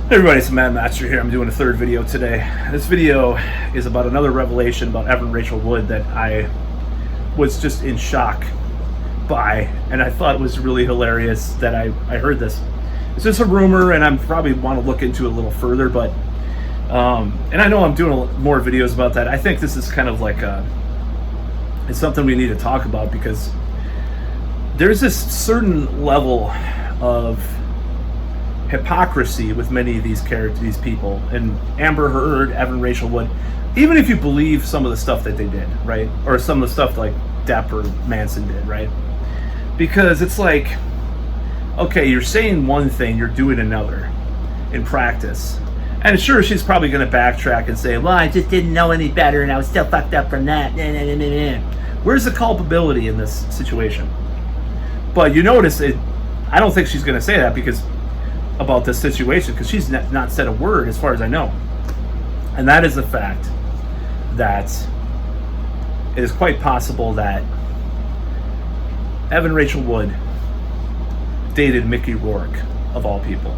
Hey everybody, it's Mad Master here. I'm doing a third video today. This video is about another revelation about Evan Rachel Wood that I was just in shock by, and I thought it was really hilarious that I heard this. It's just a rumor, and I probably want to look into it a little further, but and I know I'm doing more videos about that. I think this is kind of like it's something we need to talk about, because there's this certain level of hypocrisy with many of these characters, these people, and Amber Heard, Evan Rachel Wood. Even if you believe some of the stuff that they did, right, or some of the stuff like Depp or Manson did, right? Because it's like, okay, you're saying one thing, you're doing another in practice, and sure, she's probably going to backtrack and say, "Well, I just didn't know any better, and I was still fucked up from that." Where's the culpability in this situation? But you notice it. I don't think she's going to say that about this situation, because she's not said a word as far as I know. And that is the fact that it is quite possible that Evan Rachel Wood dated Mickey Rourke, of all people.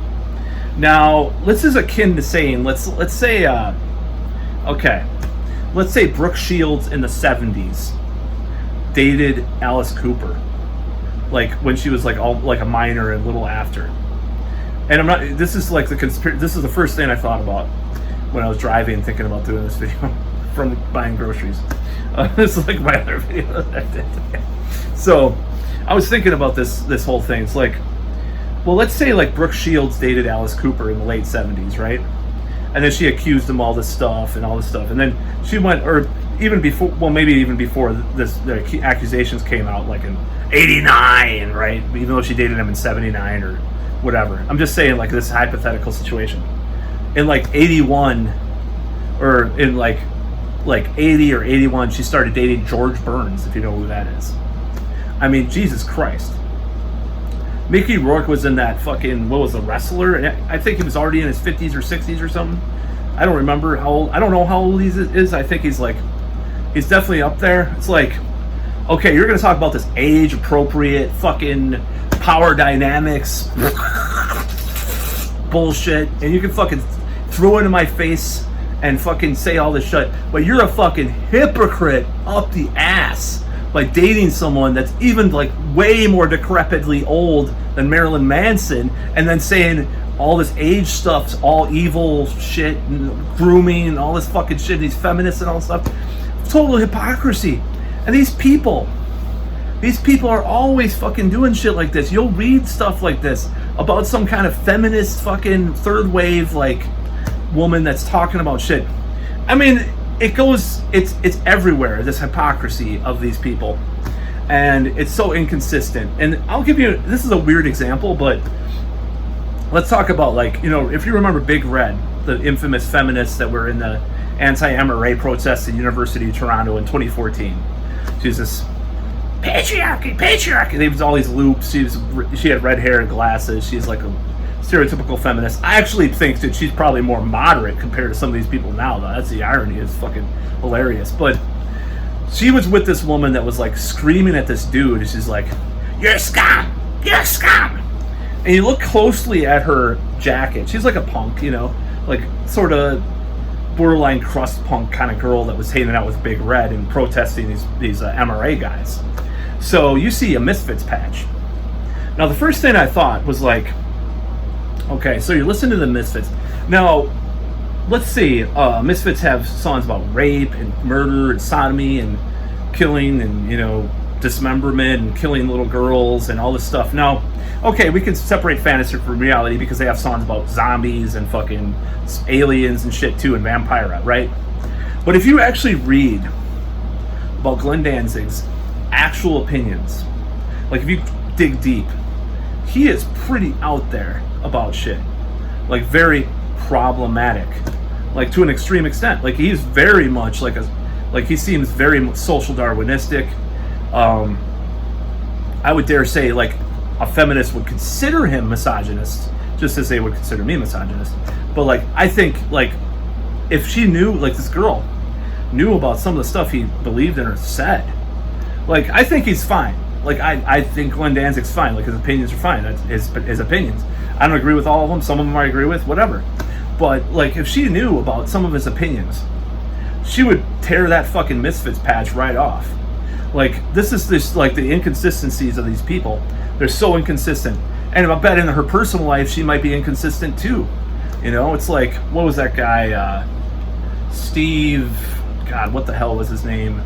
Now, this is akin to saying, let's say Brooke Shields in the 70s dated Alice Cooper, like when she was like a minor and a little after. And I'm not. This is like this is the first thing I thought about when I was driving, thinking about doing this video from buying groceries. This is like my other video that I did today. So I was thinking about this whole thing. It's like, well, let's say like Brooke Shields dated Alice Cooper in the late 70s, right? And then she accused him all this stuff, and then she went, or even before, well, maybe even before the accusations came out, like in '89, right? Even though she dated him in '79 or whatever. I'm just saying, like, this hypothetical situation. In like 81, or in like 80 or 81, she started dating George Burns, if you know who that is. I mean, Jesus Christ. Mickey Rourke was in that fucking, what was The Wrestler? And I think he was already in his 50s or 60s or something. I don't remember how old. I don't know how old he is. I think he's definitely up there. It's like, okay, you're going to talk about this age-appropriate fucking power dynamics bullshit, and you can fucking throw it in my face and fucking say all this shit, but you're a fucking hypocrite up the ass by dating someone that's even like way more decrepitly old than Marilyn Manson, and then saying all this age stuff's all evil shit and grooming and all this fucking shit, these feminists and all this stuff. Total hypocrisy. And these people are always fucking doing shit like this. You'll read stuff like this about some kind of feminist fucking third wave like woman that's talking about shit. I mean, it's everywhere, this hypocrisy of these people. And it's so inconsistent. And I'll give you, this is a weird example, but let's talk about, like, you know, if you remember Big Red, the infamous feminists that were in the anti-MRA protests at the University of Toronto in 2014. She's this patriarchy. There was all these loops. She had red hair and glasses. She's like a stereotypical feminist. I actually think that she's probably more moderate compared to some of these people now, though. That's the irony. It's fucking hilarious. But she was with this woman that was like screaming at this dude, and she's like, "You're a scum! You're a scum!" And you look closely at her jacket. She's like a punk, you know, like sort of borderline crust punk kind of girl that was hanging out with Big Red and protesting these MRA guys. So you see a Misfits patch. Now the first thing I thought was like, okay, so you're listening to the Misfits. Now, let's see, Misfits have songs about rape and murder and sodomy and killing and, you know, dismemberment and killing little girls and all this stuff. Now, okay, we can separate fantasy from reality because they have songs about zombies and fucking aliens and shit too, and vampira, right? But if you actually read about Glenn Danzig's actual opinions, like if you dig deep, he is pretty out there about shit, like very problematic, like to an extreme extent. Like he's very much like he seems very social Darwinistic. I would dare say like a feminist would consider him misogynist, just as they would consider me misogynist. But like, I think like if she knew, like this girl knew about some of the stuff he believed in or said, like I think he's fine. Like I think Glenn Danzig's fine. Like his opinions are fine. That's his opinions. I don't agree with all of them. Some of them I agree with. Whatever. But like, if she knew about some of his opinions, she would tear that fucking Misfits patch right off. Like, this like the inconsistencies of these people. They're so inconsistent. And I bet in her personal life she might be inconsistent too. You know, it's like, what was that guy? Steve, God, what the hell was his name?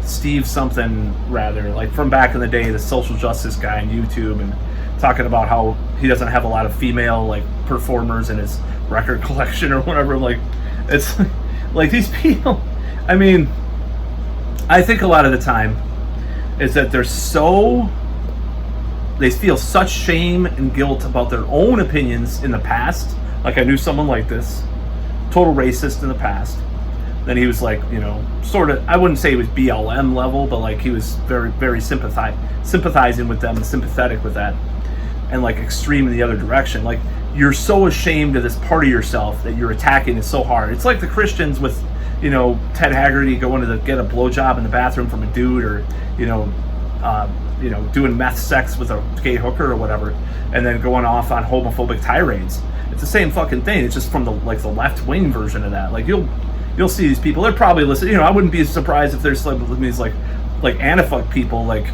Steve something rather, like from back in the day, the social justice guy on YouTube, and talking about how he doesn't have a lot of female like performers in his record collection or whatever. Like, it's like these people, I mean, I think a lot of the time is that they feel such shame and guilt about their own opinions in the past. Like, I knew someone like this, total racist in the past. Then he was like, you know, sort of, I wouldn't say he was BLM level, but like he was very, very sympathizing with them and sympathetic with that. And like extreme in the other direction. Like, you're so ashamed of this part of yourself that you're attacking it so hard. It's like the Christians with, you know, Ted Haggerty going to get a blowjob in the bathroom from a dude, or, you know, doing meth sex with a gay hooker or whatever, and then going off on homophobic tirades. It's the same fucking thing. It's just from the left wing version of that. Like, you'll see these people. They're probably listening. You know, I wouldn't be surprised if there's these like Anafuck people, like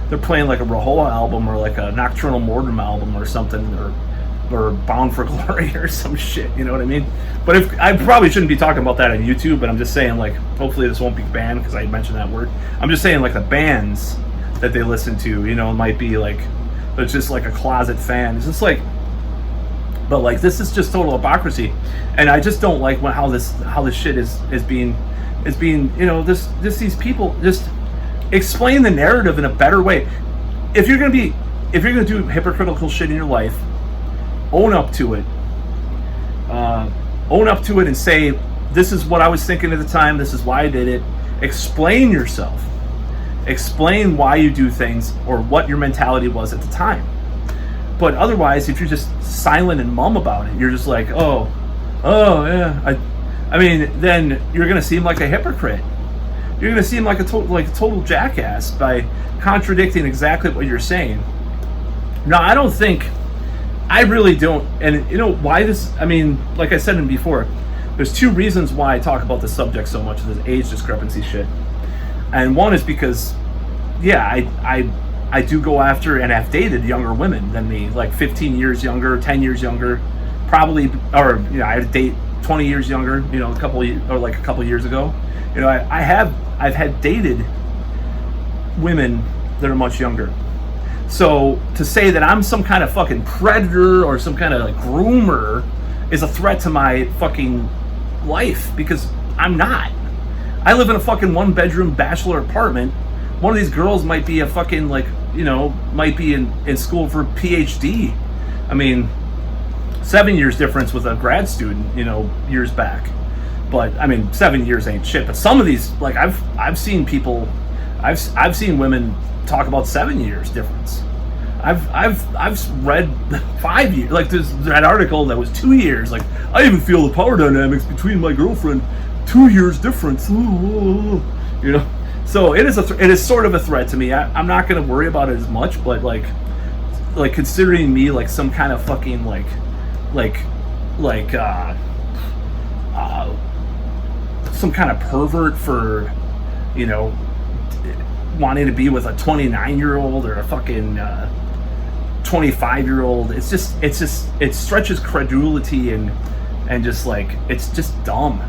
they're playing like a Rahola album or like a Nocturnal Mortem album or something, or Bound for Glory or some shit. You know what I mean? But if I probably shouldn't be talking about that on YouTube, but I'm just saying, like, hopefully this won't be banned because I mentioned that word. I'm just saying, like, the bands that they listen to, you know, might be like, it's just like a closet fan. It's just like, but like, this is just total hypocrisy, and I just don't like how this shit is being, you know, these people just explain the narrative in a better way. If you're gonna do hypocritical shit in your life, own up to it. Own up to it and say, this is what I was thinking at the time, this is why I did it. Explain yourself. Explain why you do things or what your mentality was at the time. But otherwise, if you're just silent and mum about it, you're just like, oh yeah, I mean, then you're gonna seem like a hypocrite. You're gonna seem like a total jackass by contradicting exactly what you're saying. Now, I really don't, and you know why this, I mean, like I said before, there's two reasons why I talk about this subject so much, this age discrepancy shit. And one is because, yeah, I do go after and have dated younger women than me, like 15 years younger, 10 years younger, probably, or, you know, I had a date 20 years younger, you know, a couple years ago. You know, I've had dated women that are much younger. So to say that I'm some kind of fucking predator or some kind of like groomer is a threat to my fucking life, because I'm not. I live in a fucking 1-bedroom bachelor apartment. One of these girls might be a fucking, like, you know, might be in school for a PhD. I mean, 7 years difference with a grad student, you know, years back. But I mean, 7 years ain't shit. But some of these, like, I've seen people, I've seen women talk about 7 years difference. I've read 5 years. Like, there's that article that was 2 years. Like, I even feel the power dynamics between my girlfriend, 2 years difference. You know, so it is sort of a threat to me. I'm not gonna worry about it as much, but like considering me like some kind of fucking some kind of pervert for, you know, wanting to be with a 29-year-old or a fucking 25-year-old. It stretches credulity and just like, it's just dumb.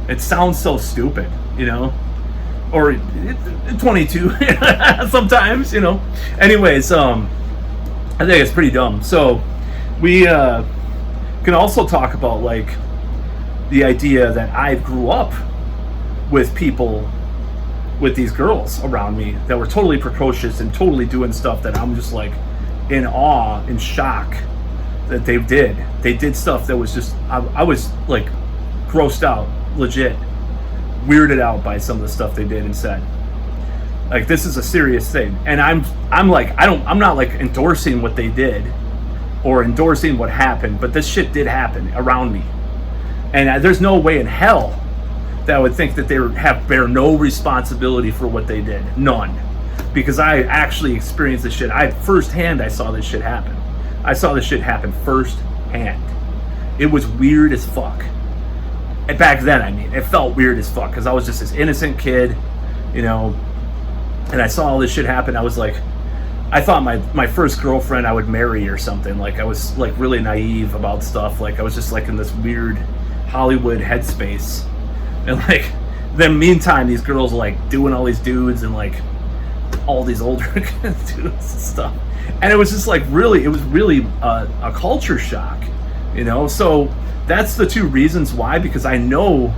It sounds so stupid, you know, or 22 sometimes, you know. Anyways, I think it's pretty dumb. So we can also talk about like the idea that I grew up with people, with these girls around me that were totally precocious and totally doing stuff that I'm just like in awe, in shock that they did. They did stuff that was just, I was like grossed out, legit, weirded out by some of the stuff they did and said. Like, this is a serious thing, and I'm like, I'm not like endorsing what they did or endorsing what happened, but this shit did happen around me, and there's no way in hell that I would think that they bear no responsibility for what they did. None. Because I actually experienced this shit. I saw this shit happen. I saw this shit happen firsthand. It was weird as fuck. And back then, I mean, it felt weird as fuck because I was just this innocent kid, you know, and I saw all this shit happen. I was like, I thought my first girlfriend I would marry or something. Like, I was like really naive about stuff. Like, I was just like in this weird Hollywood headspace. And like, then meantime, these girls are like doing all these dudes and like all these older dudes and stuff. And it was just like it was really a culture shock, you know? So that's the two reasons why, because I know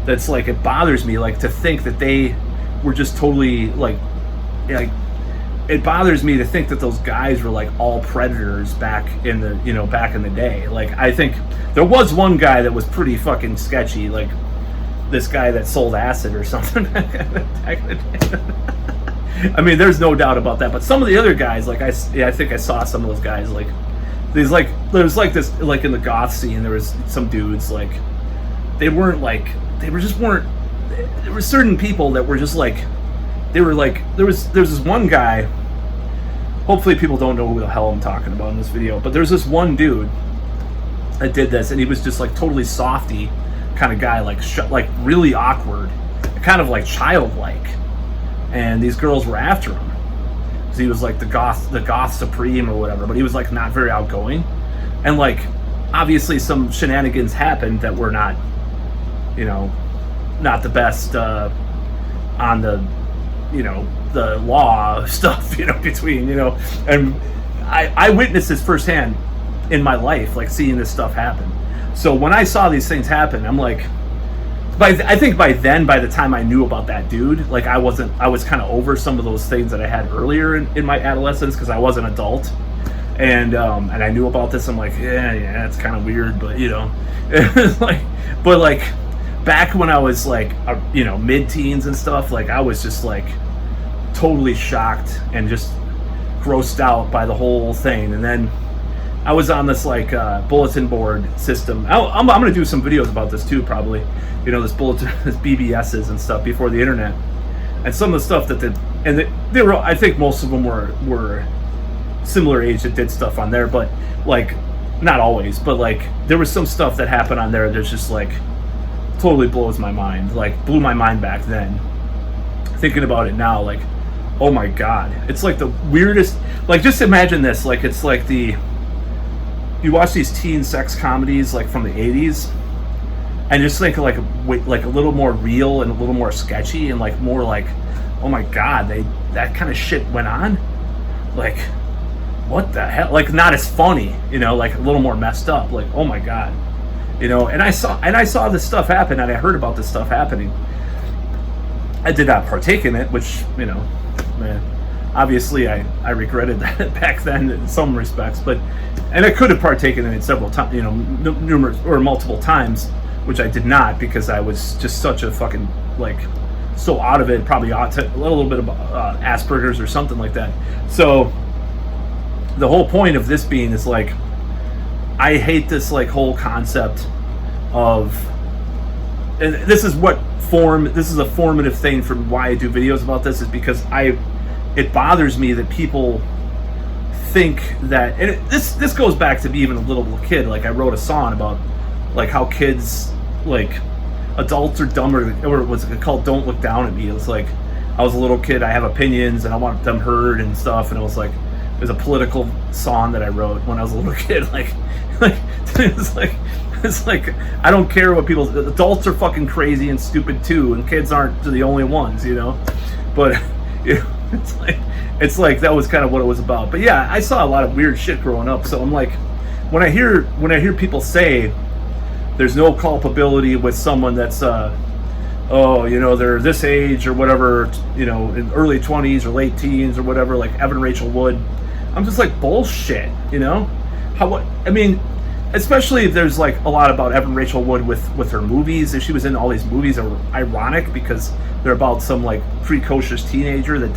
that's like, it bothers me, like, to think that they were just totally like, it bothers me to think that those guys were like all predators back in the day. Like, I think there was one guy that was pretty fucking sketchy, like this guy that sold acid or something. I mean, there's no doubt about that. But some of the other guys, like I think I saw some of those guys, like these, like there's like this, like in the goth scene, there was some dudes like there were certain people that were just like, they were like, there's this one guy. Hopefully people don't know who the hell I'm talking about in this video, but there's this one dude that did this, and he was just like totally softy kind of guy, like like really awkward, kind of like childlike, and these girls were after him because he was like the goth supreme or whatever, but he was like not very outgoing, and like obviously some shenanigans happened that were not, you know, not the best on the, you know, the law stuff, you know, between, you know, and I witnessed this firsthand in my life, like seeing this stuff happen. So when I saw these things happen, I'm like, I think by the time I knew about that dude, like I was kind of over some of those things that I had earlier in my adolescence, because I was an adult, and I knew about this. I'm like, yeah, it's kind of weird, but you know, but like back when I was like, you know, mid-teens and stuff, like I was just like totally shocked and just grossed out by the whole thing. And then I was on this like bulletin board system. I'm going to do some videos about this too, probably, you know, this BBSs and stuff before the internet, and some of the stuff that they were, I think most of them were similar age that did stuff on there, but like not always, but like there was some stuff that happened on there that's just like totally blows my mind, like blew my mind back then. Thinking about it now, like, oh my god, it's like the weirdest. Like, just imagine this, like it's like you watch these teen sex comedies like from the 80s, and just think like a little more real and a little more sketchy, and like more like, oh my god, that kind of shit went on. Like, what the hell? Like, not as funny, you know, like a little more messed up. Like, oh my god, you know. And I saw this stuff happen, and I heard about this stuff happening. I did not partake in it, which, you know, man, obviously I regretted that back then in some respects, and I could have partaken in it several times, you know, numerous or multiple times, which I did not, because I was just such a fucking, like, so out of it, probably a little bit of Asperger's or something like that. So the whole point of this being is like, I hate this like whole concept of, and this is a formative thing for why I do videos about this, is because it bothers me that people think that, and this goes back to me even a little kid. Like, I wrote a song about like how kids, like adults are dumber, or was it called "Don't Look Down at Me"? It was like, I was a little kid, I have opinions and I want them heard and stuff, and it was like, it was a political song that I wrote when I was a little kid. Like it's like I don't care what people. Adults are fucking crazy and stupid too, and kids aren't the only ones, you know. But you know, it's like that was kind of what it was about. But yeah, I saw a lot of weird shit growing up, so I'm like, when I hear people say there's no culpability with someone that's oh, you know, they're this age or whatever, you know, in early 20s or late teens or whatever, like Evan Rachel Wood, I'm just like, bullshit, you know. I mean, especially if there's like a lot about Evan Rachel Wood with her movies. If she was in all these movies, are ironic because they're about some like precocious teenager that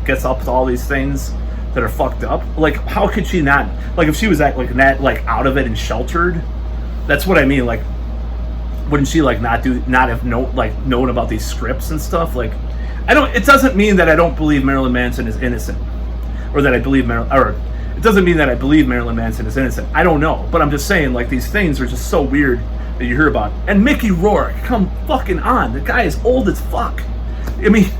gets up to all these things that are fucked up. Like, how could she not, like, if she was like out of it and sheltered, that's what I mean. Like, wouldn't she like not have known about these scripts and stuff? Like, it doesn't mean that I don't believe Marilyn Manson is innocent, or that I believe it It doesn't mean that I believe Marilyn Manson is innocent. I don't know, but I'm just saying, like, these things are just so weird that you hear about. And Mickey Rourke, come fucking on. The guy is old as fuck. I mean,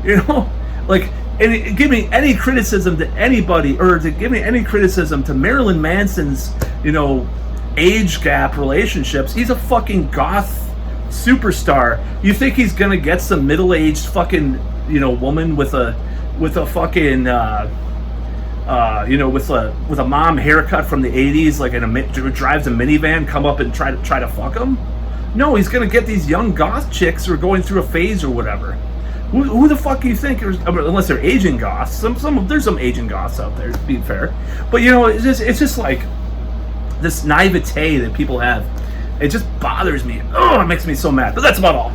you know, like, and give me any criticism to anybody, or to give me any criticism to Marilyn Manson's, you know, age gap relationships. He's a fucking goth superstar. You think he's gonna get some middle-aged fucking, you know, woman with a fucking you know, with a mom haircut from the 80s, like who drives a minivan, come up and try to fuck him? No, he's gonna get these young goth chicks who are going through a phase or whatever. Who the fuck do you think? Unless they're aging goths. There's some aging goths out there, to be fair. But you know, it's just like this naivete that people have. It just bothers me. Oh, it makes me so mad. But that's about all.